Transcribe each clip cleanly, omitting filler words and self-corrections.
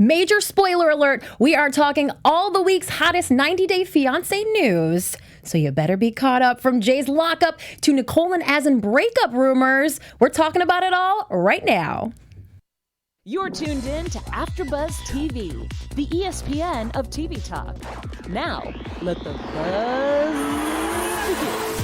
Major spoiler alert, we are talking all the week's hottest 90-day fiancé news. So you better be caught up, from Jay's lockup to Nicole and Azan breakup rumors. We're talking about it all right now. You're tuned in to AfterBuzz TV, the ESPN of TV talk. Now, let the buzz begin.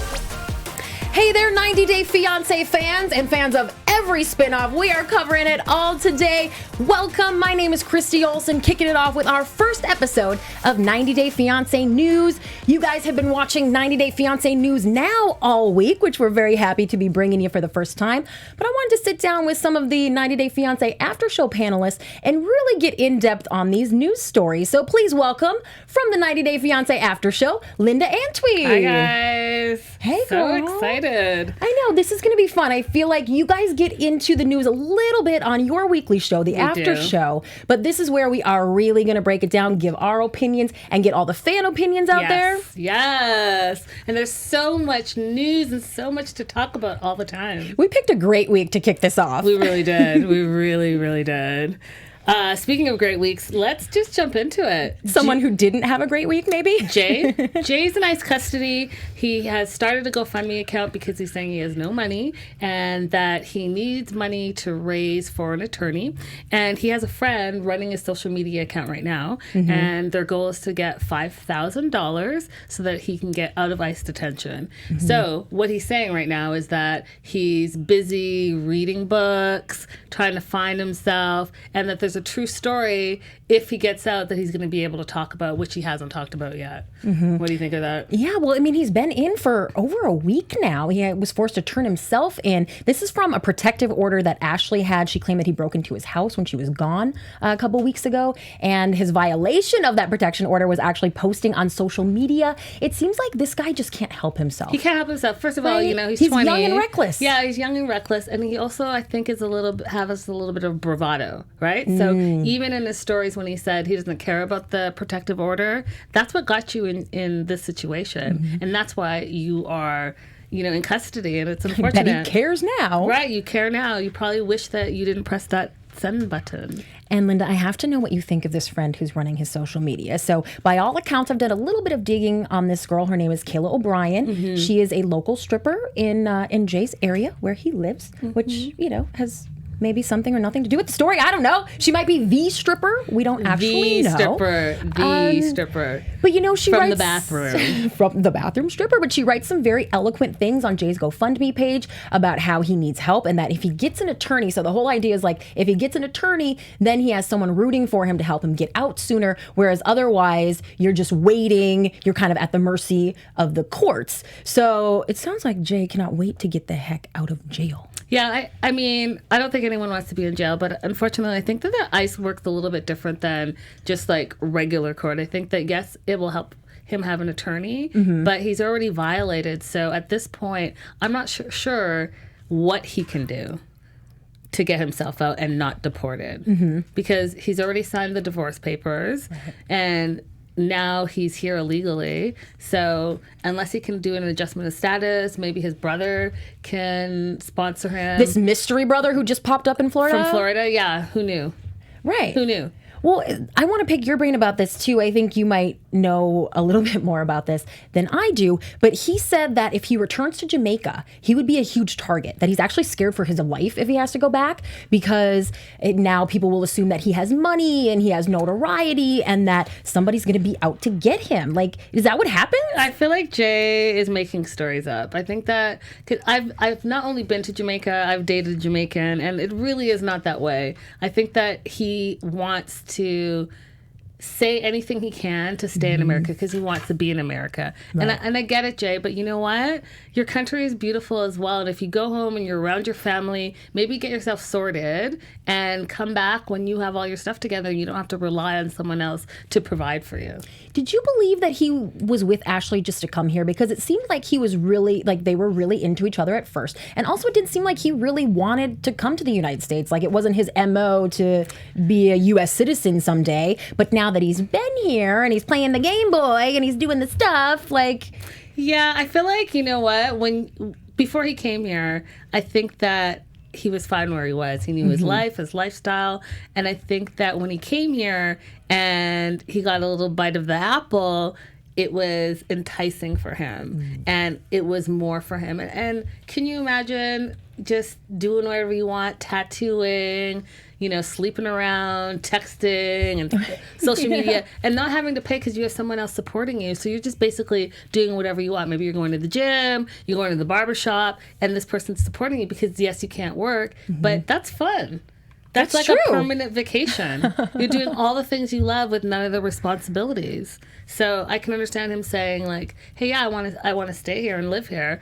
Hey there, 90-Day Fiancé fans and fans of every spinoff. We are covering it all today. Welcome. My name is Christy Olson, kicking it off with our first episode of 90-Day Fiancé News. You guys have been watching 90-Day Fiancé News now all week, which we're very happy to be bringing you for the first time. But I wanted to sit down with some of the 90-Day Fiancé after show panelists and really get in depth on these news stories. So please welcome, from the 90-Day Fiancé after show, Linda Antwi. Hi guys. Hey, so girl. Excited. I know, this is going to be fun. I feel like you guys get into the news a little bit on your weekly show, the after show, but this is where we are really going to break it down, give our opinions, and get all the fan opinions out there. Yes. And there's so much news and so much to talk about all the time. We picked a great week to kick this off. We really did. We really, really did. Speaking of great weeks, let's just jump into it. Someone who didn't have a great week, maybe? Jay's in ICE custody. He has started a GoFundMe account because he's saying he has no money and that he needs money to raise for an attorney. And he has a friend running his social media account right now. Mm-hmm. And their goal is to get $5,000 so that he can get out of ICE detention. Mm-hmm. So what he's saying right now is that he's busy reading books, trying to find himself, and that there's a true story if he gets out that he's going to be able to talk about, which he hasn't talked about yet. Mm-hmm. What do you think of that? Yeah, well, I mean, he's been in for over a week now. He was forced to turn himself in. This is from a protective order that Ashley had. She claimed that he broke into his house when she was gone a couple weeks ago. And his violation of that protection order was actually posting on social media. It seems like this guy just can't help himself. He can't help himself. First of all, you know, he's 20. He's young and reckless. Yeah, he's young and reckless. And he also, I think, has a little bit of bravado, right? So even in his stories when he said he doesn't care about the protective order, that's what got you in this situation. Mm-hmm. And that's why you are, in custody. And it's unfortunate. That he cares now. Right, you care now. You probably wish that you didn't press that send button. And Linda, I have to know what you think of this friend who's running his social media. So by all accounts, I've done a little bit of digging on this girl. Her name is Kayla O'Brien. Mm-hmm. She is a local stripper in Jay's area where he lives, mm-hmm. which, has maybe something or nothing to do with the story. I don't know. She might be the stripper. We don't actually know. The stripper. But she from writes... the bathroom. From the bathroom stripper. But she writes some very eloquent things on Jay's GoFundMe page about how he needs help and that if he gets an attorney, so the whole idea is like, if he gets an attorney, then he has someone rooting for him to help him get out sooner, whereas otherwise, you're just waiting. You're kind of at the mercy of the courts. So it sounds like Jay cannot wait to get the heck out of jail. Yeah, I mean, I don't think anyone wants to be in jail, but unfortunately, I think that the ICE works a little bit different than just like regular court. I think that, yes, it will help him have an attorney, mm-hmm. but he's already violated. So at this point, I'm not sure what he can do to get himself out and not deported, mm-hmm. because he's already signed the divorce papers, right. And now he's here illegally. So unless he can do an adjustment of status, maybe his brother can sponsor him. This mystery brother who just popped up in Florida? From Florida, yeah. Who knew? Right. Who knew? Well, I want to pick your brain about this too. I think you might know a little bit more about this than I do. But he said that if he returns to Jamaica, he would be a huge target, that he's actually scared for his life if he has to go back, because now people will assume that he has money and he has notoriety and that somebody's going to be out to get him. Like, is that what happens? I feel like Jay is making stories up. I think that, cause I've not only been to Jamaica, I've dated a Jamaican, and it really is not that way. I think that he wants to say anything he can to stay in America because he wants to be in America. Right. And I get it, Jay, but you know what? Your country is beautiful as well. And if you go home and you're around your family, maybe get yourself sorted and come back when you have all your stuff together. You don't have to rely on someone else to provide for you. Did you believe that he was with Ashley just to come here? Because it seemed like he was really, like they were really into each other at first. And also it didn't seem like he really wanted to come to the United States. Like it wasn't his MO to be a U.S. citizen someday. But now that he's been here and he's playing the Game Boy and he's doing the stuff, like... Yeah, I feel like, you know what, before he came here, I think that he was fine where he was. He knew his life, his lifestyle. And I think that when he came here and he got a little bite of the apple, it was enticing for him. And it was more for him. And can you imagine just doing whatever you want, tattooing, sleeping around, texting, and social media, and not having to pay because you have someone else supporting you. So you're just basically doing whatever you want. Maybe you're going to the gym, you're going to the barbershop, and this person's supporting you because, yes, you can't work, but that's fun. That's like true. A permanent vacation. You're doing all the things you love with none of the responsibilities. So I can understand him saying, like, hey, yeah, I want to stay here and live here.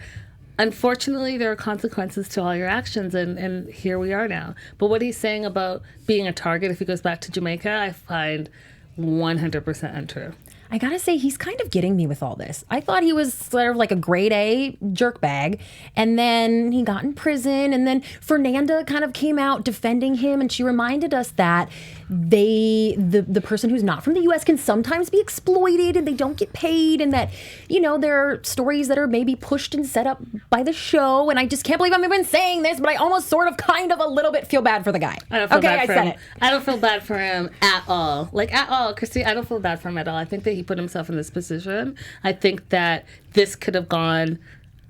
Unfortunately, there are consequences to all your actions, and here we are now. But what he's saying about being a target, if he goes back to Jamaica, I find 100% untrue. I gotta say, he's kind of getting me with all this. I thought he was sort of like a grade A jerkbag, and then he got in prison, and then Fernanda kind of came out defending him, and she reminded us that the person who's not from the U.S. can sometimes be exploited, and they don't get paid, and that, there are stories that are maybe pushed and set up by the show, and I just can't believe I'm even saying this, but I almost sort of kind of a little bit feel bad for the guy. I don't feel bad for him. I said it. I don't feel bad for him at all. Like, at all. Christy, I don't feel bad for him at all. I think that he put himself in this position. I think that this could have gone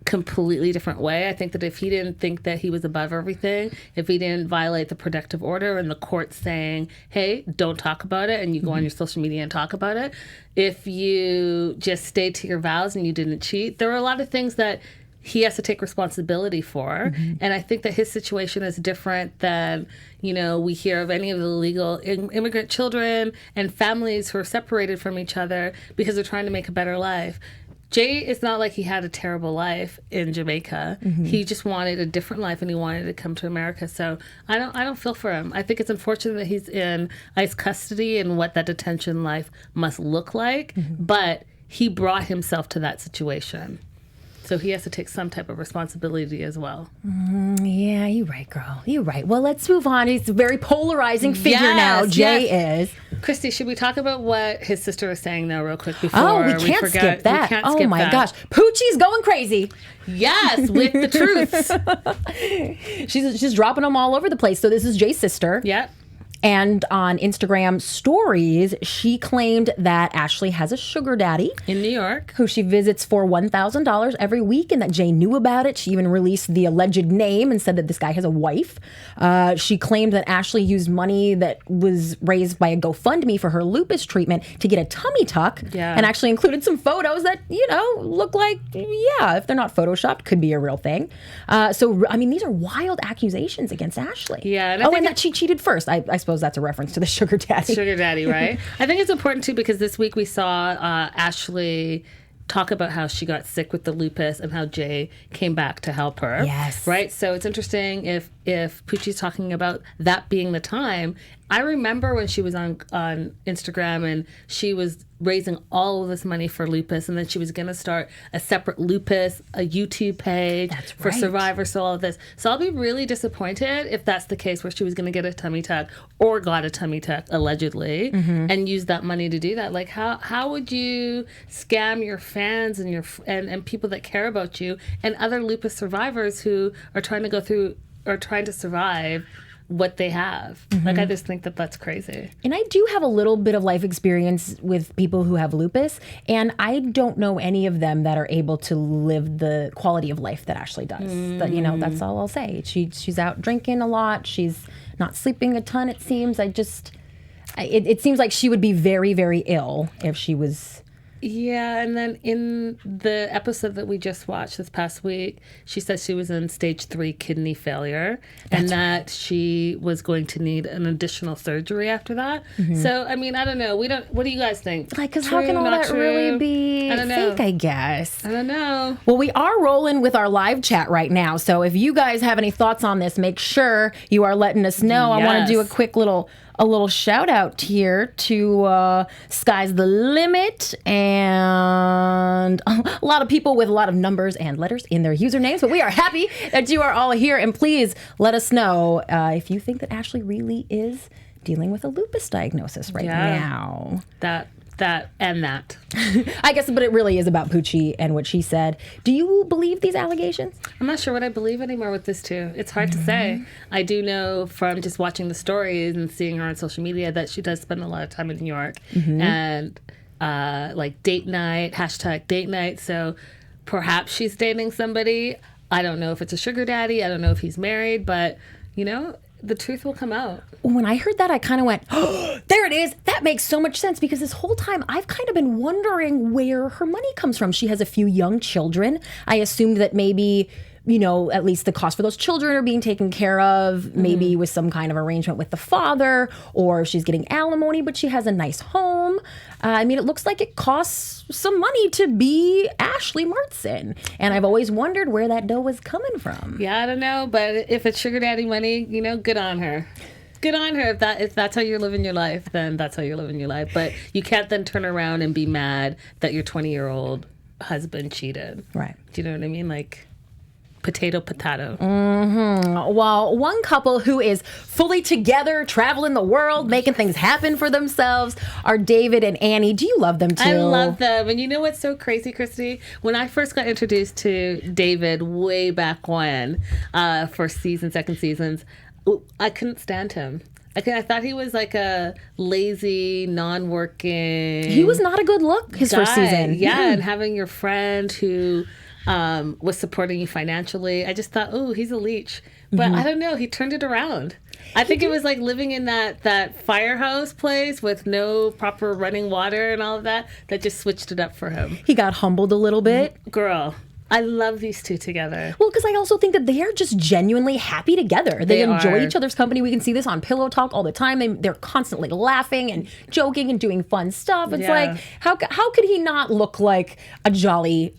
completely different way. I think that if he didn't think that he was above everything, if he didn't violate the protective order and the court saying, hey, don't talk about it, and you go on your social media and talk about it, if you just stayed to your vows and you didn't cheat, there are a lot of things that he has to take responsibility for. And I think that his situation is different than, we hear of any of the illegal immigrant children and families who are separated from each other because they're trying to make a better life. Jay, it's not like he had a terrible life in Jamaica. He just wanted a different life, and he wanted to come to America. So I don't feel for him. I think it's unfortunate that he's in ICE custody and what that detention life must look like. But he brought himself to that situation. So he has to take some type of responsibility as well. Yeah, you're right, girl. You're right. Well, let's move on. He's a very polarizing figure now. Jay is. Christy, should we talk about what his sister is saying now real quick before we can't skip that. Gosh. Poochie's going crazy. Yes, with the truths. She's dropping them all over the place. So this is Jay's sister. Yep. And on Instagram stories, she claimed that Ashley has a sugar daddy in New York who she visits for $1,000 every week, and that Jay knew about it. She even released the alleged name and said that this guy has a wife. She claimed that Ashley used money that was raised by a GoFundMe for her lupus treatment to get a tummy tuck, and actually included some photos that, look like, if they're not photoshopped, could be a real thing. So, I mean, these are wild accusations against Ashley. Yeah. And that she cheated first. I suppose that's a reference to the sugar daddy. Sugar daddy, right? I think it's important, too, because this week we saw Ashley talk about how she got sick with the lupus and how Jay came back to help her. Yes. Right? So it's interesting if Poochie's talking about that being the time. I remember when she was on Instagram and she was raising all of this money for lupus, and then she was going to start a separate lupus, a YouTube page for survivors, so all of this. So I'll be really disappointed if that's the case, where she was going to get a tummy tuck or got a tummy tuck, allegedly, and use that money to do that. Like, how would you scam your fans and and people that care about you and other lupus survivors who are trying to go through or trying to survive what they have? Like, I just think that that's crazy. And I do have a little bit of life experience with people who have lupus, and I don't know any of them that are able to live the quality of life that Ashley does. But, that's all I'll say. She's out drinking a lot. She's not sleeping a ton, it seems. It seems like she would be very, very ill if she was... Yeah, and then in the episode that we just watched this past week, she said she was in stage 3 kidney failure, and that she was going to need an additional surgery after that. So, I mean, I don't know. What do you guys think? Like, because how can all that really be fake, I guess? I don't know. Well, we are rolling with our live chat right now, so if you guys have any thoughts on this, make sure you are letting us know. Yes. I want to do a quick little shout out here to Sky's the Limit, and a lot of people with a lot of numbers and letters in their usernames, but we are happy that you are all here, and please let us know if you think that Ashley really is dealing with a lupus diagnosis right now. That that and that. I guess, but it really is about Poochie and what she said. Do you believe these allegations? I'm not sure what I believe anymore with this too. It's hard to say. I do know from just watching the stories and seeing her on social media that she does spend a lot of time in New York and like date night, hashtag date night. So perhaps she's dating somebody. I don't know if it's a sugar daddy. I don't know if he's married, but you know, the truth will come out. When I heard that, I kind of went, oh, there it is. That makes so much sense because this whole time I've kind of been wondering where her money comes from. She has a few young children. I assumed that maybe, you know, at least the cost for those children are being taken care of, maybe with some kind of arrangement with the father, or she's getting alimony, but she has a nice home. I mean, it looks like it costs some money to be Ashley Martson. And I've always wondered where that dough was coming from. Yeah, I don't know, but if it's sugar daddy money, you know, good on her. Good on her. If that's how you're living your life, then that's how you're living your life. But you can't then turn around and be mad that your 20-year-old husband cheated. Right. Do you know what I mean? Like, potato. Well, one couple who is fully together, traveling the world, making things happen for themselves are David and Annie. Do you love them too? I love them. And you know what's so crazy, Christy? When I first got introduced to David way back when, first season, second seasons, I couldn't stand him. I thought he was like a lazy, non-working. He was not a good look his first season. Yeah, and having your friend who was supporting you financially, I just thought, oh, he's a leech. But I don't know, he turned it around. I think it was like living in that firehouse place with no proper running water and all of that just switched it up for him. He got humbled a little bit. Girl, I love these two together. Well, because I also think that they are just genuinely happy together. They enjoy each other's company. We can see this on Pillow Talk all the time. They're constantly laughing and joking and doing fun stuff. It's like, how could he not look like a jolly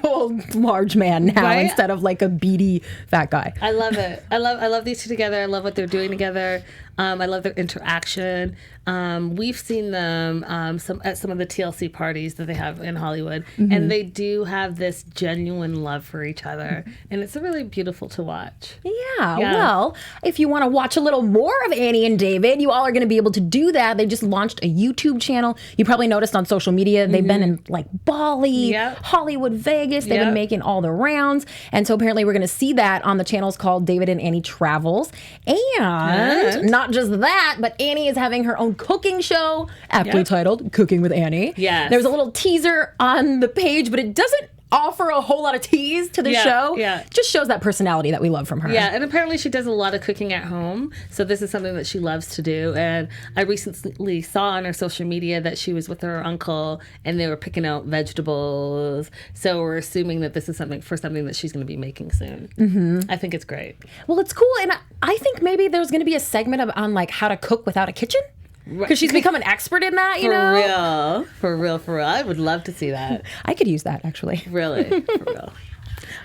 old large man now instead of like a beady fat guy? I love it. I love these two together. I love what they're doing together. I love their interaction. We've seen them at some of the TLC parties that they have in Hollywood, and they do have this genuine love for each other, and it's really beautiful to watch. Yeah. Well, if you want to watch a little more of Annie and David, you all are going to be able to do that. They just launched a YouTube channel. You probably noticed on social media they've been in like Bali, Hollywood, Vegas. They've been making all the rounds, and so apparently we're going to see that on the channels called David and Annie Travels, and not just that, but Annie is having her own cooking show, aptly titled Cooking with Annie. Yes. There's a little teaser on the page, but it doesn't offer a whole lot of tease to the show. Yeah. Just shows that personality that we love from her. Yeah, and apparently she does a lot of cooking at home. So this is something that she loves to do. And I recently saw on her social media that she was with her uncle and they were picking out vegetables. So we're assuming that this is something that she's going to be making soon. I think it's great. Well, it's cool. And I think maybe there's going to be a segment on like how to cook without a kitchen. Because she's become an expert in that, you know? For real. I would love to see that. I could use that, actually. Really, for real.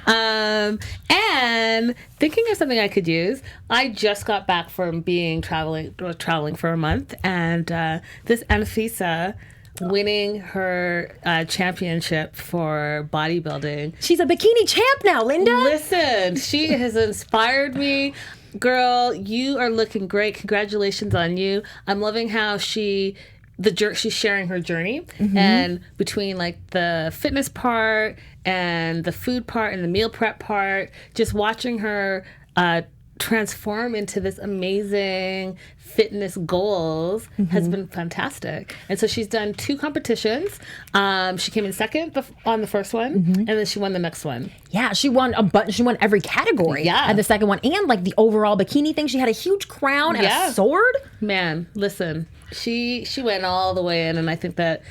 And thinking of something I could use, I just got back from traveling for a month, and this Anfisa winning her championship for bodybuilding. She's a bikini champ now, Linda. Listen, she has inspired me. Girl, you are looking great. Congratulations on you. I'm loving how she's sharing her journey, and between like the fitness part and the food part and the meal prep part, just watching her transform into this amazing fitness goals has been fantastic. And so she's done 2 competitions. She came in second on the first one, and then she won the next one. Yeah, she won she won every category. Yeah, and the second one, and like the overall bikini thing. She had a huge crown and a sword. Man, listen, she went all the way in, and I think that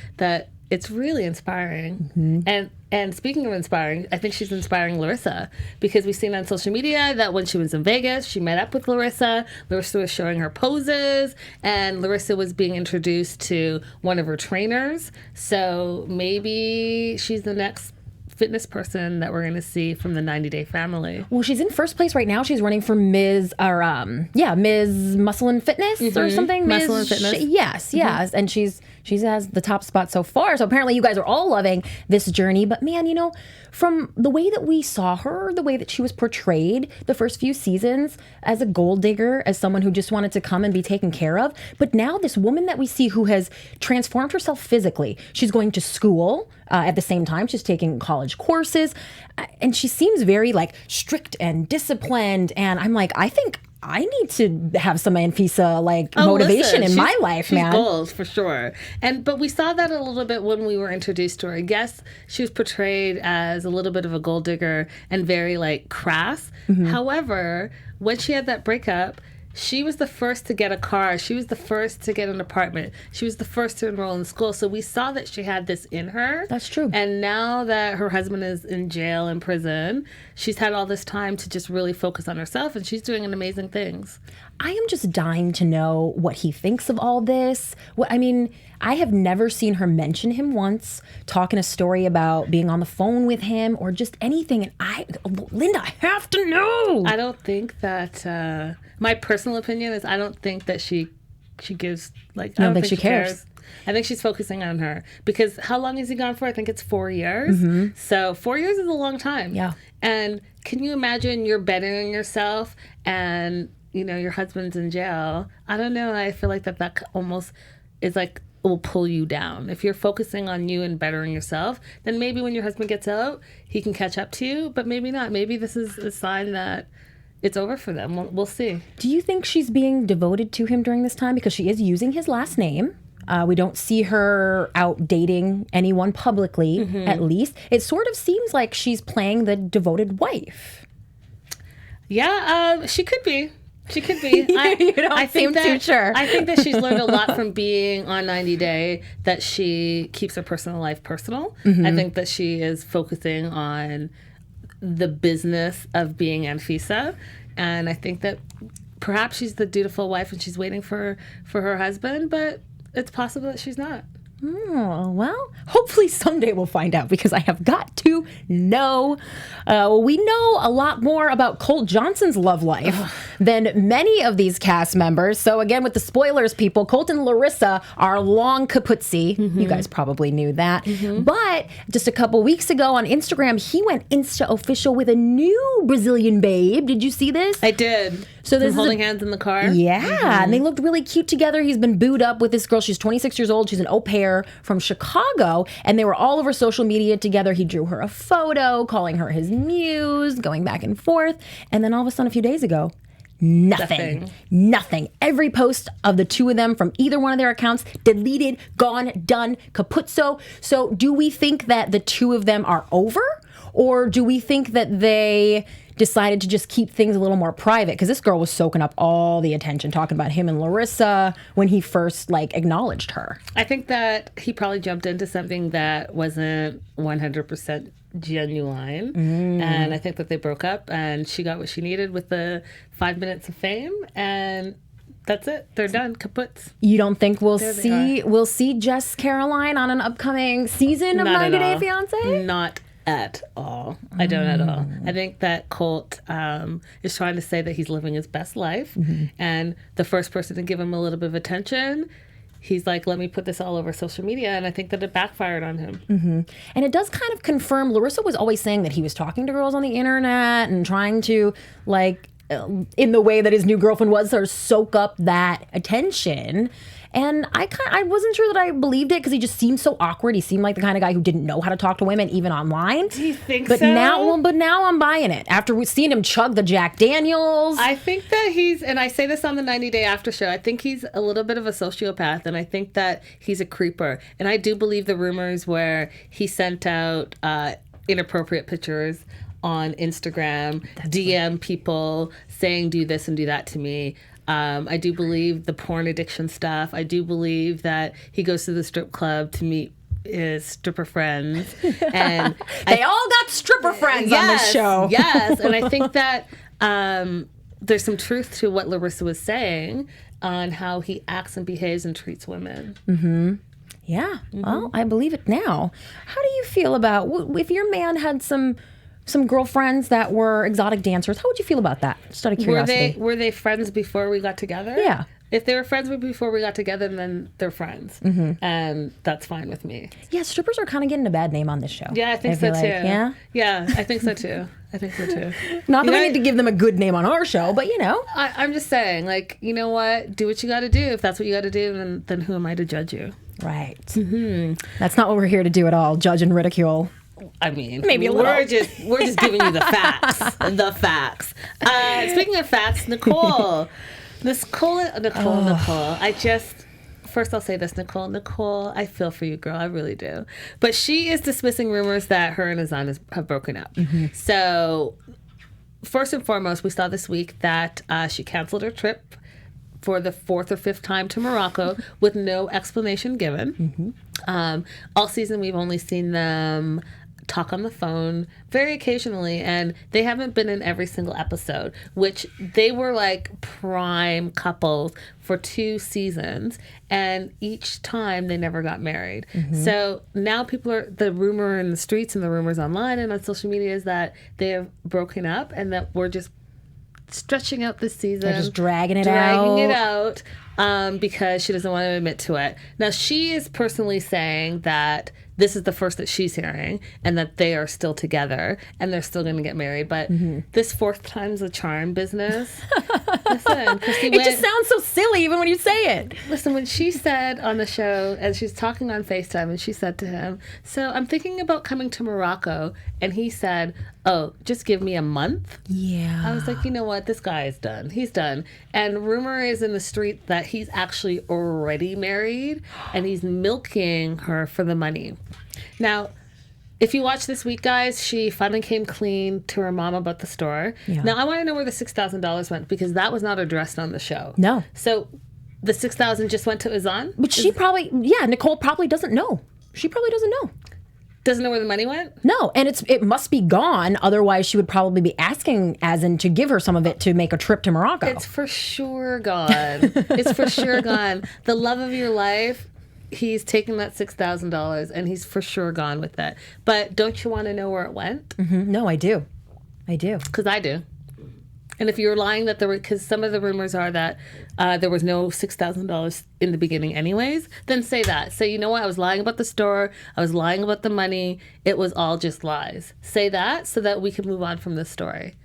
it's really inspiring. And speaking of inspiring, I think she's inspiring Larissa, because we've seen on social media that when she was in Vegas, she met up with Larissa. Larissa was showing her poses, and Larissa was being introduced to one of her trainers. So maybe she's the next fitness person that we're going to see from the 90 Day family. Well, she's in first place right now. She's running for Ms. Ms. Muscle and Fitness or something. Muscle and Fitness. Yes. And she has the top spot so far. So apparently you guys are all loving this journey. But man, from the way that we saw her, the way that she was portrayed the first few seasons as a gold digger, as someone who just wanted to come and be taken care of. But now this woman that we see who has transformed herself physically, she's going to school at the same time. She's taking college courses and she seems very like strict and disciplined. And I'm like, I think I need to have some Anfisa motivation in my life, man. Goals for sure. But we saw that a little bit when we were introduced to her. Yes, she was portrayed as a little bit of a gold digger and very crass. However, when she had that breakup, she was the first to get a car. She was the first to get an apartment. She was the first to enroll in school. So we saw that she had this in her. That's true. And now that her husband is in jail and prison, she's had all this time to just really focus on herself, and she's doing amazing things. I am just dying to know what he thinks of all this. I have never seen her mention him once, talking a story about being on the phone with him or just anything. And Linda, I have to know. I don't think that, my personal opinion is I don't think that she gives, I don't think she cares. I think she's focusing on her because how long has he gone for? I think it's 4 years. So 4 years is a long time. Yeah. And can you imagine you're bettering yourself and, your husband's in jail? I don't know. I feel like that almost is will pull you down. If you're focusing on you and bettering yourself, then maybe when your husband gets out, he can catch up to you, but maybe not. Maybe this is a sign that it's over for them. We'll see. Do you think she's being devoted to him during this time? Because she is using his last name. We don't see her out dating anyone publicly, at least. It sort of seems like she's playing the devoted wife. Yeah, she could be. She could be. You don't seem too sure. I think that she's learned a lot from being on 90 Day, that she keeps her personal life personal. I think that she is focusing on the business of being Anfisa. And I think that perhaps she's the dutiful wife and she's waiting for her husband, but it's possible that she's not. Oh, well, hopefully someday we'll find out because I have got to know. We know a lot more about Colt Johnson's love life than many of these cast members. So again, with the spoilers, people, Colt and Larissa are long kaputzi. You guys probably knew that. But just a couple weeks ago on Instagram, he went Insta official with a new Brazilian babe. Did you see this? I did. So this is holding hands in the car. Yeah, and they looked really cute together. He's been booed up with this girl. She's 26 years old. She's an au pair from Chicago, and they were all over social media together. He drew her a photo, calling her his muse, going back and forth, and then all of a sudden, a few days ago, nothing. Every post of the two of them from either one of their accounts deleted, gone, done, capuzzo. So do we think that the two of them are over, or do we think that they decided to just keep things a little more private? Because this girl was soaking up all the attention, talking about him and Larissa when he first acknowledged her. I think that he probably jumped into something that wasn't 100% genuine. And I think that they broke up and she got what she needed with the 5 minutes of fame, and that's it. They're done. Kaput. You don't think we'll see Jess Caroline on an upcoming season of 90 Day Fiancé? Not at all. I don't at all. I think that Colt is trying to say that he's living his best life, and the first person to give him a little bit of attention, he's like, let me put this all over social media, and I think that it backfired on him. And it does kind of confirm, Larissa was always saying that he was talking to girls on the internet and trying to, in the way that his new girlfriend was, sort of soak up that attention. And I wasn't sure that I believed it because he just seemed so awkward. He seemed like the kind of guy who didn't know how to talk to women, even online. Do you think so? But now I'm buying it. After we've seen him chug the Jack Daniels. I think that and I say this on the 90 Day After Show, I think he's a little bit of a sociopath, and I think that he's a creeper. And I do believe the rumors where he sent out inappropriate pictures on Instagram, DM people saying do this and do that to me. I do believe the porn addiction stuff. I do believe that he goes to the strip club to meet his stripper friends. And they all got stripper friends on this show. Yes, and I think that there's some truth to what Larissa was saying on how he acts and behaves and treats women. Yeah. Well, I believe it now. How do you feel about if your man had some girlfriends that were exotic dancers? How would you feel about that? Just out of curiosity. Were they friends before we got together? Yeah. If they were friends before we got together, then they're friends. And that's fine with me. Yeah, strippers are kind of getting a bad name on this show. Yeah, I think so too. Yeah? Yeah, I think so too. Not that we need to give them a good name on our show, but I'm just saying, like, you know what? Do what you got to do. If that's what you got to do, then who am I to judge you? Right. That's not what we're here to do at all, judge and ridicule. I mean, maybe a little. We're just giving you the facts. The facts. Speaking of facts, Nicole. Nicole. First I'll say this, Nicole, I feel for you, girl. I really do. But she is dismissing rumors that her and Azan have broken up. So, first and foremost, we saw this week that she canceled her trip for the 4th or 5th time to Morocco with no explanation given. All season, we've only seen them talk on the phone very occasionally, and they haven't been in every single episode, which they were like prime couples for 2 seasons, and each time they never got married. So now the rumor in the streets and the rumors online and on social media is that they have broken up and that we're just stretching out this season. They're just dragging it out because she doesn't want to admit to it. Now, she is personally saying that this is the first that she's hearing and that they are still together and they're still going to get married. But this 4th time's a charm business. Listen, Christy, it just sounds so silly even when you say it. Listen, when she said on the show, and she's talking on FaceTime, and she said to him, so I'm thinking about coming to Morocco. And he said, oh, just give me a month? Yeah. I was like, you know what? This guy is done. He's done. And rumor is in the street that he's actually already married and he's milking her for the money. Now, if you watch this week, guys, she finally came clean to her mom about the store. Yeah. Now, I want to know where the $6,000 went because that was not addressed on the show. No. So the $6,000 just went to Azan? But Nicole probably doesn't know. She probably doesn't know. Doesn't know where the money went? No, and it must be gone. Otherwise, she would probably be asking Azan to give her some of it to make a trip to Morocco. It's for sure gone. It's for sure gone. The love of your life, he's taken that $6,000 and he's for sure gone with it. But don't you want to know where it went? No, I do. Because I do. And if you're lying that because some of the rumors are that there was no $6,000 in the beginning anyways, then say that. Say, you know what, I was lying about the store, I was lying about the money, it was all just lies. Say that so that we can move on from this story.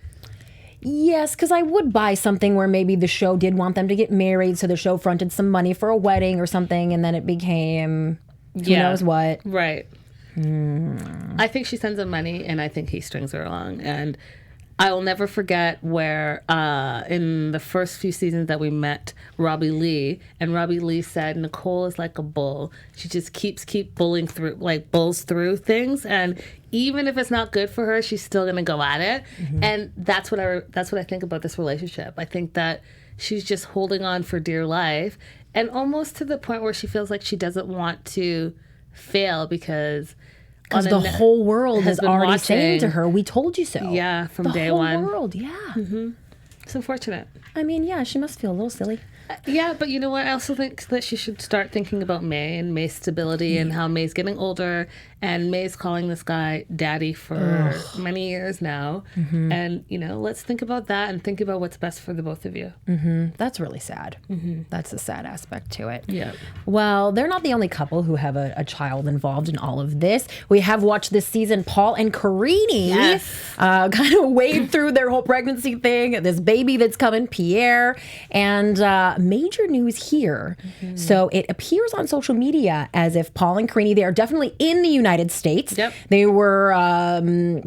Yes, because I would buy something where maybe the show did want them to get married, so the show fronted some money for a wedding or something, and then it became who knows what. Right. I think she sends him money, and I think he strings her along. And I will never forget where in the first few seasons that we met Robbie Lee, and Robbie Lee said, Nicole is like a bull. She just keeps bulls through things, and even if it's not good for her, she's still gonna go at it. And that's what I think about this relationship. I think that she's just holding on for dear life, and almost to the point where she feels like she doesn't want to fail because the whole world is already saying to her, we told you so. Yeah, from day one. The whole world, yeah. It's unfortunate. I mean, yeah, she must feel a little silly. Yeah, but you know what? I also think that she should start thinking about May and May's stability and how May's getting older, and May's calling this guy daddy for many years now. And, let's think about that and think about what's best for the both of you. That's really sad. That's a sad aspect to it. Yeah. Well, they're not the only couple who have a child involved in all of this. We have watched this season Paul and Karine kind of wade through their whole pregnancy thing, this baby that's coming, Pierre, and major news here. So it appears on social media as if Paul and Karine, they are definitely in the United States. Yep. They were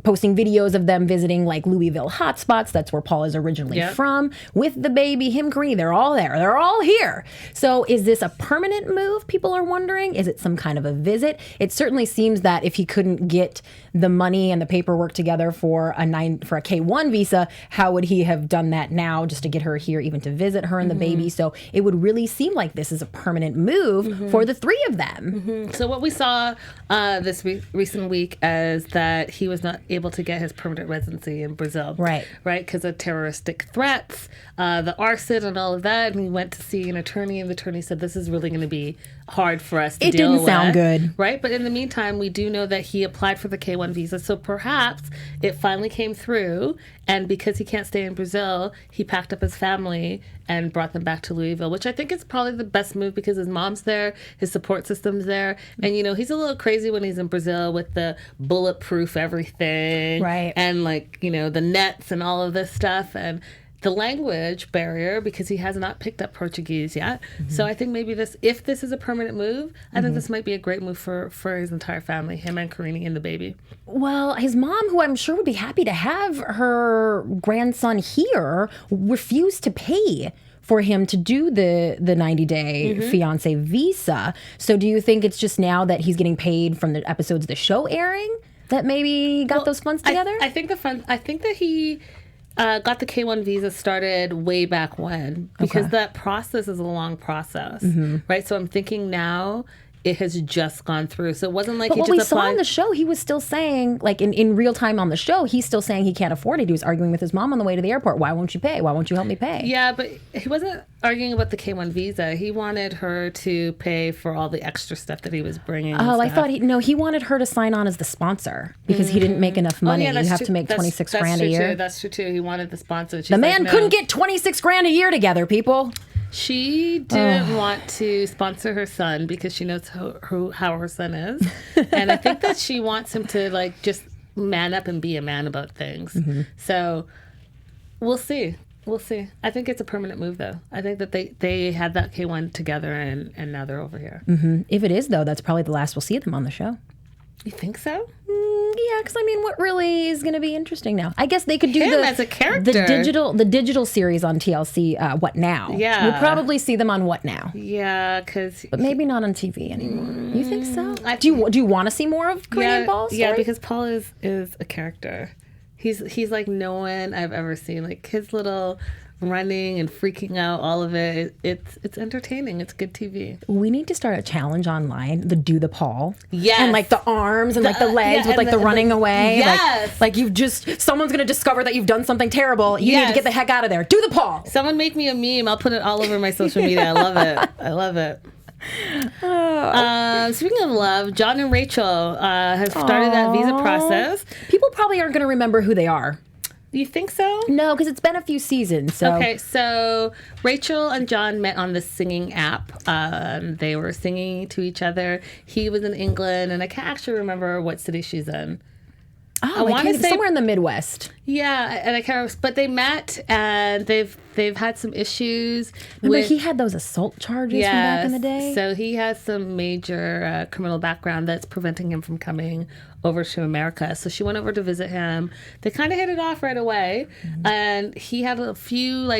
posting videos of them visiting like Louisville hotspots. That's where Paul is originally from. With the baby, him, Karine, they're all there. They're all here. So is this a permanent move? People are wondering. Is it some kind of a visit? It certainly seems that if he couldn't get the money and the paperwork together for a K1 visa, how would he have done that now just to get her here, even to visit her and the baby? So it would really seem like this is a permanent move for the three of them. So what we saw this recent week is that he was not able to get his permanent residency in Brazil. Right. Because of terroristic threats, the arson and all of that. And he went to see an attorney, and the attorney said, this is really going to be hard for us to deal with. It didn't sound good. Right? But in the meantime, we do know that he applied for the K-1 visa. So perhaps it finally came through. And because he can't stay in Brazil, he packed up his family and brought them back to Louisville, which I think is probably the best move because his mom's there, his support system's there. And, he's a little crazy when he's in Brazil with the bulletproof everything. Right. And, the nets and all of this stuff. And the language barrier because he has not picked up Portuguese yet. So I think maybe if this is a permanent move, I think this might be a great move for his entire family, him and Karine and the baby. Well, his mom, who I'm sure would be happy to have her grandson here, refused to pay for him to do the 90-day fiance visa. So do you think it's just now that he's getting paid from the episodes of the show airing that maybe got those funds together? I think that he got the K-1 visa started way back when because that process is a long process, right? So I'm thinking now it has just gone through. So it wasn't like but he what just we applied. saw on the show, he was still saying, like in real time on the show, he's still saying he can't afford it. He was arguing with his mom on the way to the airport. Why won't you pay? Why won't you help me pay? Yeah, but he wasn't arguing about the K-1 visa. He wanted her to pay for all the extra stuff that he was bringing. Oh, I thought he wanted her to sign on as the sponsor because he didn't make enough money. You have to make 26 grand a year. That's true too. He wanted the sponsor. The man couldn't get 26 grand a year together, people. She didn't want to sponsor her son because she knows how her son is. And I think that she wants him to just man up and be a man about things. So we'll see. We'll see. I think it's a permanent move, though. I think that they had that K-1 together and now they're over here. If it is, though, that's probably the last we'll see of them on the show. You think so? Yeah, because what really is going to be interesting now? I guess they could do him as a character. the digital series on TLC. What Now? Yeah, we'll probably see them on What Now? Yeah, but maybe not on TV anymore. You think so? Do you want to see more of Karine and Paul's story? Yeah, because Paul is a character. He's like no one I've ever seen. Like his little running and freaking out, all of it. It's entertaining. It's good TV. We need to start a challenge online, the Do the Paul. Yes. And the arms and the legs with the running away. Yes. Like someone's going to discover that you've done something terrible. You need to get the heck out of there. Do the Paul. Someone make me a meme. I'll put it all over my social media. I love it. I love it. Speaking of love, John and Rachel have started that visa process. People probably aren't going to remember who they are. You think so? No, because it's been a few seasons. So. Okay, so Rachel and John met on the singing app. They were singing to each other. He was in England, and I can't actually remember what city she's in. I want to say somewhere in the Midwest. Yeah, and I can't remember, but they met, and they've had some issues. Remember, he had those assault charges from back in the day? So he has some major criminal background that's preventing him from coming over to America. So she went over to visit him. They kind of hit it off right away, and he had a few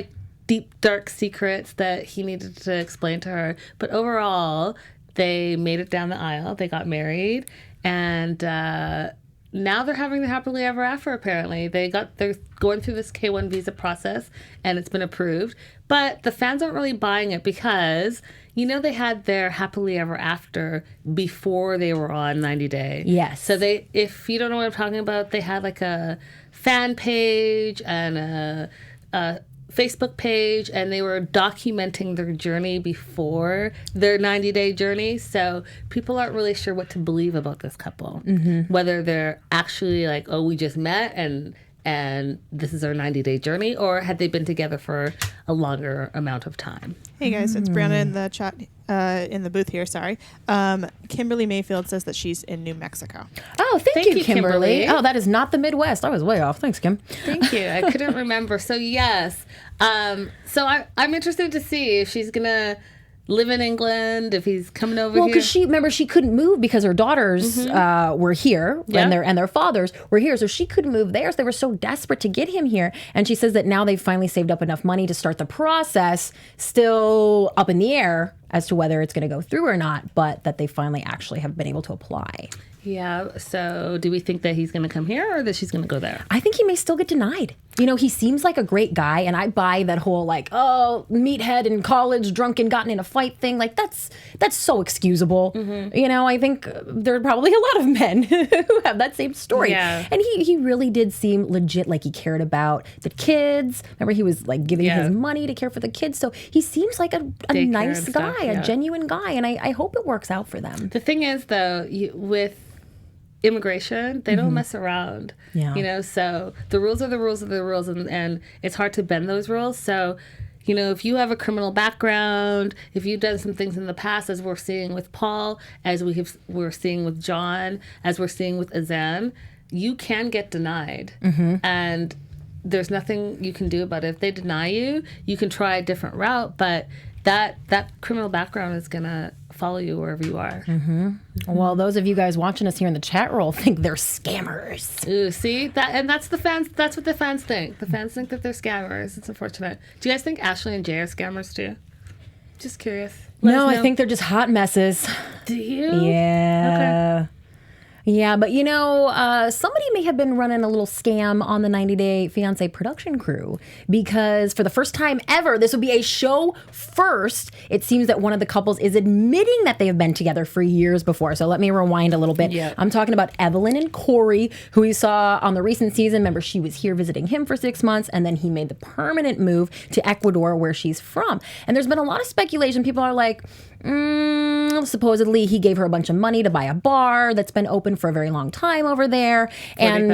deep, dark secrets that he needed to explain to her. But overall, they made it down the aisle. They got married, and now they're having the happily ever after. Apparently, they're going through this K-1 visa process, and it's been approved. But the fans aren't really buying it because they had their happily ever after before they were on 90 Day. Yes. So if you don't know what I'm talking about, they had a fan page and a Facebook page, and they were documenting their journey before their 90-day journey. So people aren't really sure what to believe about this couple. Whether they're actually we just met and this is our 90-day journey, or had they been together for a longer amount of time? Hey guys, it's Brianna in the chat, in the booth here, sorry. Kimberly Mayfield says that she's in New Mexico. Oh, thank you, Kimberly. Oh, that is not the Midwest. I was way off. Thanks, Kim. Thank you. I couldn't remember. So yes. So I'm interested to see if she's going to live in England, if he's coming over here. Well, because she couldn't move because her daughters were here and their fathers were here, so she couldn't move there. So they were so desperate to get him here. And she says that now they've finally saved up enough money to start the process, still up in the air as to whether it's going to go through or not, but that they finally actually have been able to apply. Yeah. So do we think that he's going to come here or that she's going to go there? I think he may still get denied. He seems like a great guy, and I buy that whole like, oh, meathead in college, drunk and gotten in a fight thing. Like that's so excusable. I think there are probably a lot of men who have that same story. Yeah. And he really did seem legit, like he cared about the kids. Remember, he was like giving his money to care for the kids. So he seems like a nice guy, a genuine guy, and I hope it works out for them. The thing is, though, with immigration, they don't mess around. So the rules are the rules are the rules, and it's hard to bend those rules. So if you have a criminal background, if you've done some things in the past, as we're seeing with Paul, as we're seeing with John, as we're seeing with Azan, you can get denied, and there's nothing you can do about it. If they deny you, you can try a different route, but that criminal background is gonna follow you wherever you are. Well, those of you guys watching us here in the chat roll think they're scammers. Ooh, see that, and that's the fans. That's what the fans think. The fans think that they're scammers. It's unfortunate. Do you guys think Ashley and Jay are scammers too? Just curious. No, I think they're just hot messes. Do you? Yeah. Okay. Yeah, but somebody may have been running a little scam on the 90 Day Fiancé production crew, because for the first time ever, this would be a show first. It seems that one of the couples is admitting that they have been together for years before. So let me rewind a little bit. Yeah. I'm talking about Evelyn and Corey, who we saw on the recent season. Remember, she was here visiting him for 6 months, and then he made the permanent move to Ecuador, where she's from. And there's been a lot of speculation. People are like, supposedly he gave her a bunch of money to buy a bar that's been open for a very long time over there. And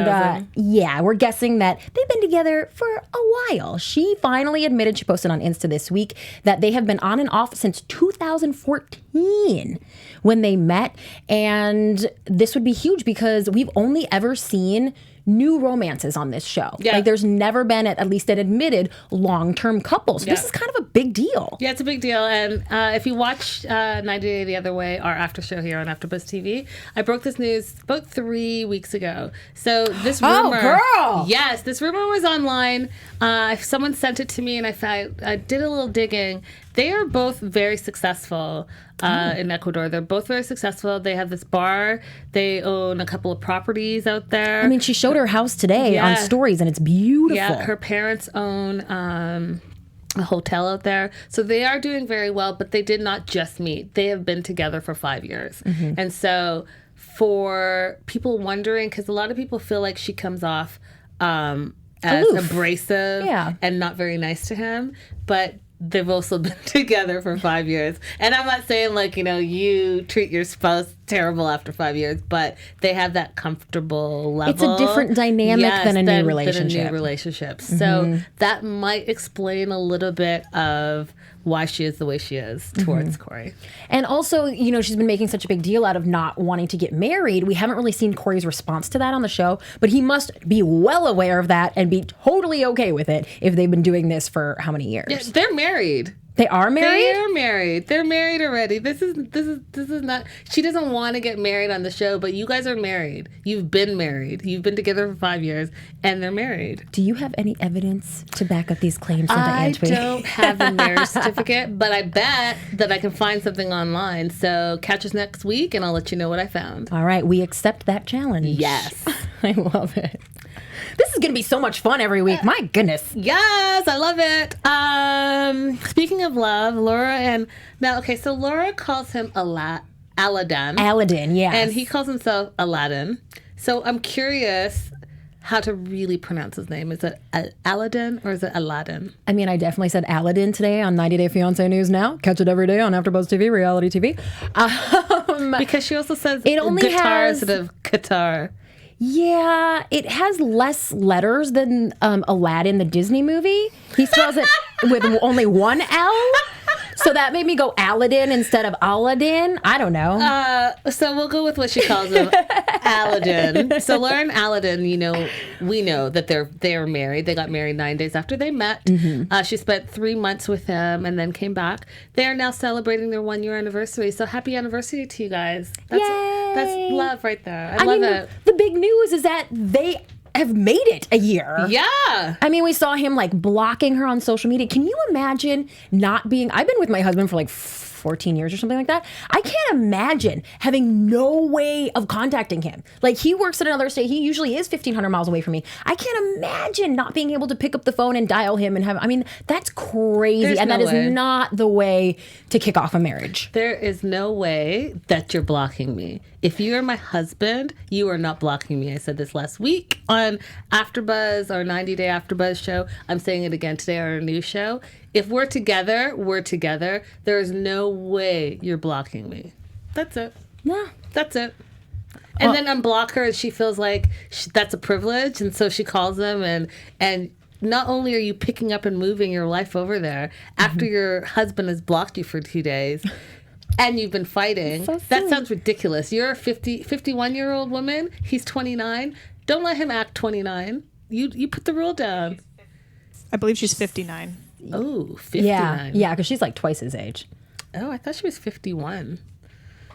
we're guessing that they've been together for a while. She finally admitted, she posted on Insta this week, that they have been on and off since 2014 when they met. And this would be huge because we've only ever seen new romances on this show. Yeah. Like there's never been, at least an admitted, long-term couple. So this is kind of a big deal. Yeah, it's a big deal. And if you watch 90 Day the Other Way, our after show here on AfterBuzz TV, I broke this news about 3 weeks ago. So this rumor, girl! Yes, this rumor was online. Someone sent it to me, and I did a little digging. They are both very successful in Ecuador. They're both very successful. They have this bar. They own a couple of properties out there. I mean, she showed her house today on stories, and it's beautiful. Yeah, her parents own a hotel out there. So they are doing very well, but they did not just meet. They have been together for 5 years. And so for people wondering, because a lot of people feel like she comes off as aloof, abrasive and not very nice to him, but they've also been together for 5 years. And I'm not saying you treat your spouse terrible after 5 years, but they have that comfortable level. It's a different dynamic than a new relationship. So that might explain a little bit of why she is the way she is towards Corey. And also, she's been making such a big deal out of not wanting to get married. We haven't really seen Corey's response to that on the show, but he must be well aware of that and be totally okay with it if they've been doing this for how many years? Yeah, they're married. They are married? They're married. They're married already. This is not. She doesn't want to get married on the show, but you guys are married. You've been married. You've been together for 5 years, and they're married. Do you have any evidence to back up these claims into Antwi? I don't have a marriage certificate, but I bet that I can find something online. So catch us next week, and I'll let you know what I found. All right, we accept that challenge. Yes. I love it. This is going to be so much fun every week. My goodness. Yes, I love it. Speaking of love, so Laura calls him Aladin. Aladin, yes. And he calls himself Aladin. So I'm curious how to really pronounce his name. Is it Aladin or is it Aladin? I mean, I definitely said Aladin today on 90 Day Fiancé News Now. Catch it every day on AfterBuzz TV, reality TV. Because she also says it only guitar has, instead of Qatar. Yeah, it has less letters than Aladdin, the Disney movie. He spells it with only one L. So that made me go Aladin instead of Aladin. I don't know. So we'll go with what she calls him, Aladin. So Laura and Aladin, we know that they're married. They got married 9 days after they met. She spent 3 months with him and then came back. They are now celebrating their 1 year anniversary. So happy anniversary to you guys. That's love right there. I love it. The big news is that they have made it a year. Yeah. I mean, we saw him blocking her on social media. Can you imagine not being... I've been with my husband for 14 years or something like that. I can't imagine having no way of contacting him. Like, he works at another state. He usually is 1,500 miles away from me. I can't imagine not being able to pick up the phone and dial him and have, I mean, that's crazy. There's and no that is way. not the way to kick off a marriage. There is no way that you're blocking me. If you are my husband, you are not blocking me. I said this last week on AfterBuzz, our 90-day AfterBuzz show. I'm saying it again today on our new show. If we're together, we're together. There is no way you're blocking me. That's it. Yeah. That's it. And then unblock her, and she feels like that's a privilege, and so she calls them, and not only are you picking up and moving your life over there after your husband has blocked you for 2 days, and you've been fighting. So That sounds ridiculous. You're a 51-year-old woman. He's 29. Don't let him act 29. You put the rule down. I believe she's 59. Oh, 59. Yeah, because she's like twice his age. Oh, I thought she was 51.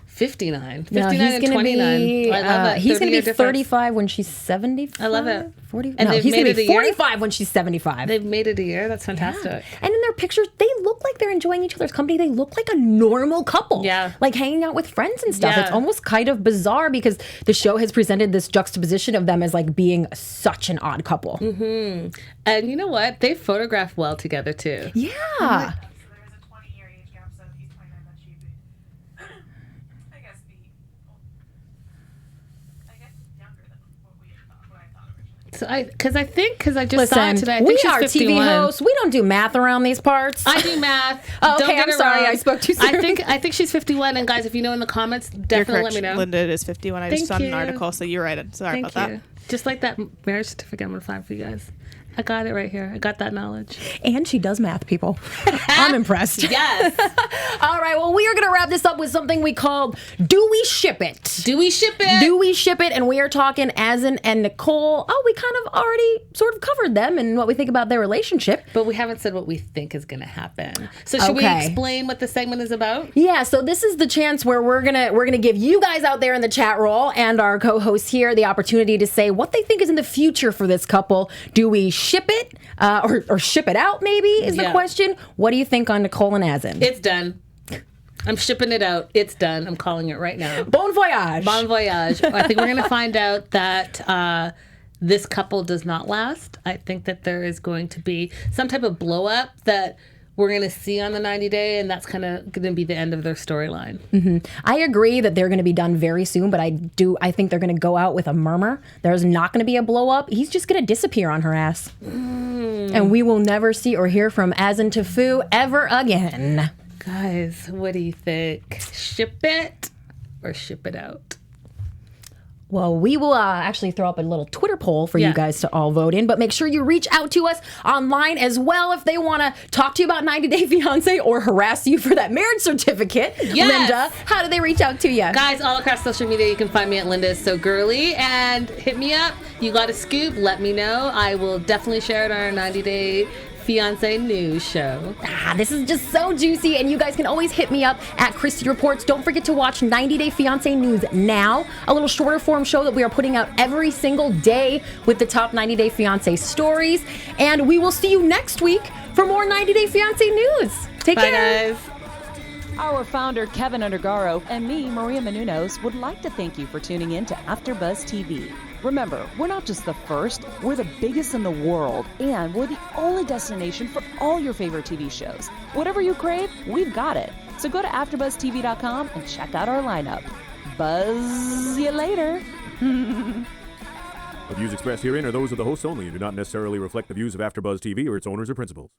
59. 59 No, he's and gonna 29. be, I love it. he's going to 30 be year difference. 35 when she's 75. I love it. 40, And no, they've he's going made to it be a year? 45 when she's 75. They've made it a year. That's fantastic. Yeah. And in their pictures, they look like they're enjoying each other's company. They look like a normal couple. Yeah. Like hanging out with friends and stuff. Yeah. It's almost kind of bizarre because the show has presented this juxtaposition of them as like being such an odd couple. Mm-hmm. And you know what? They photograph well together too. Yeah. So there is a 20-year age gap, so if he's 29, then she'd be, I guess, younger than what I thought originally. So because I just saw it Listen, today. I think we she's are 51. TV hosts. We don't do math around these parts. I do math. Oh, Don't okay, get I'm it sorry. wrong. I spoke too soon. I think she's 51. And guys, if you know in the comments, You're definitely let correct. me know. Linda is 51. I just Thank saw an you. article, so you're right. Sorry Thank about you. that. Just like that marriage certificate I'm gonna find for you guys. I got it right here. I got that knowledge. And she does math, people. I'm impressed. Yes. All right, well, we are going to wrap this up with something we called Do We Ship It? Do we ship it? Do we ship it? And we are talking Azan and Nicole. Oh, we kind of already sort of covered them and what we think about their relationship. But we haven't said what we think is going to happen. So should we Okay. explain what the segment is about? Yeah, so this is the chance where we're gonna give you guys out there in the chat roll and our co-hosts here the opportunity to say what they think is in the future for this couple. Do we ship it or ship it out? Maybe is the Yeah. question. What do you think on Nicole and Azan? It's done. I'm shipping it out. It's done. I'm calling it right now. Bon voyage. Bon voyage. I think we're going to find out that this couple does not last. I think that there is going to be some type of blow up that we're going to see on the 90 day, and that's kind of going to be the end of their storyline. Mm-hmm. I agree that they're going to be done very soon, but I think they're going to go out with a murmur. There's not going to be a blow up. He's just going to disappear on her ass. And we will never see or hear from Azan Tafu ever again. Guys, what do you think? Ship it or ship it out? Well, we will actually throw up a little Twitter poll for Yeah. you guys to all vote in, but make sure you reach out to us online as well if they want to talk to you about 90 Day Fiancé or harass you for that marriage certificate. Yes. Linda, how do they reach out to you? Guys, all across social media, you can find me at Linda is So Girly, and hit me up. You got a scoop, let me know. I will definitely share it on our 90 Day Fiancé news show. This is just so juicy, and you guys can always hit me up at Christy Reports. Don't forget to watch 90 Day Fiancé News Now, a little shorter form show that we are putting out every single day with the top 90 Day Fiancé stories. And we will see you next week for more 90 Day Fiancé news. Take Bye, care. guys. Our founder, Keven Undergaro, and me, Maria Menounos, would like to thank you for tuning in to AfterBuzz TV. Remember, we're not just the first, we're the biggest in the world, and we're the only destination for all your favorite TV shows. Whatever you crave, we've got it. So go to AfterBuzzTV.com and check out our lineup. Buzz you later. The views expressed herein are those of the hosts only and do not necessarily reflect the views of AfterBuzz TV or its owners or principals.